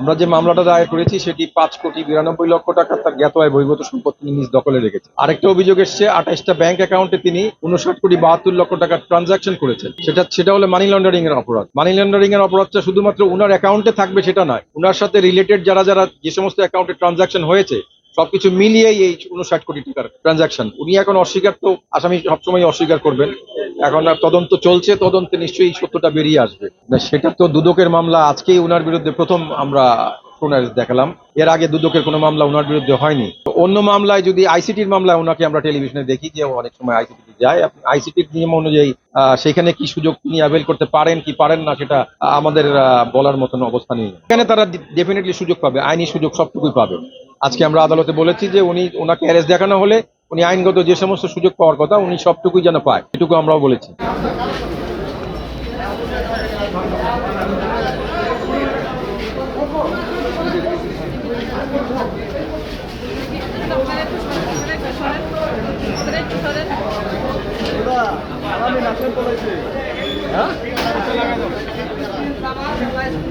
আমরা যে মামলাটা দায়ের করেছি সেটি ৫,৯২,০০,০০০ টাকা তার জ্ঞাত আয় বহির্ভূত সম্পত্তি তিনি নিজ দখলে রেখেছেন। আরেকটা অভিযোগ এসছে ২৮টা ব্যাংক অ্যাকাউন্টে তিনি ৫৯,৭২,০০,০০০ টাকার ট্রানজাকশন করেছেন। সেটা হলো মানি লন্ডারিং এর অপরাধ। মানি লন্ডারিং এর অপরাধটা শুধুমাত্র উনার অ্যাকাউন্টে থাকবে সেটা নয়, উনার সাথে রিলেটেড যারা যে সমস্ত অ্যাকাউন্টে ট্রানজাকশন হয়েছে সবকিছু মিলিয়েই এই ৫৯ কোটি টাকার ট্রানজাকশন। উনি এখন অস্বীকার, তো আসামি সবসময় অস্বীকার করবেন। এখন আর তদন্ত চলছে, তদন্তে নিশ্চয়ই সত্যটা বেরিয়ে আসবে। না, সেটা তো দুদকের মামলা, আজকেই উনার বিরুদ্ধে প্রথম আমরা শুনানি দেখালাম। এর আগে দুদকের কোনো মামলা উনার বিরুদ্ধে হয়নি। তো অন্য মামলায় যদি আইসিটির মামলায় ওনাকে আমরা টেলিভিশনে দেখি যে অনেক সময় আইসিটি যায়, আইসিটির নিয়ম অনুযায়ী সেখানে কি সুযোগ তিনি অ্যাভেল করতে পারেন কি পারেন না সেটা আমাদের বলার মতন অবস্থা নেই। এখানে তারা ডেফিনেটলি সুযোগ পাবে, আইনি সুযোগ সবটুকুই পাবে। আজকে আমরা আদালতে বলেছি যে ওনাকে অ্যারেস্ট দেখানো হলে উনি আইনগত যে সমস্ত সুযোগ পাওয়ার কথা উনি সবটুকুই যেন পায়, এটুকু আমরাও বলেছি।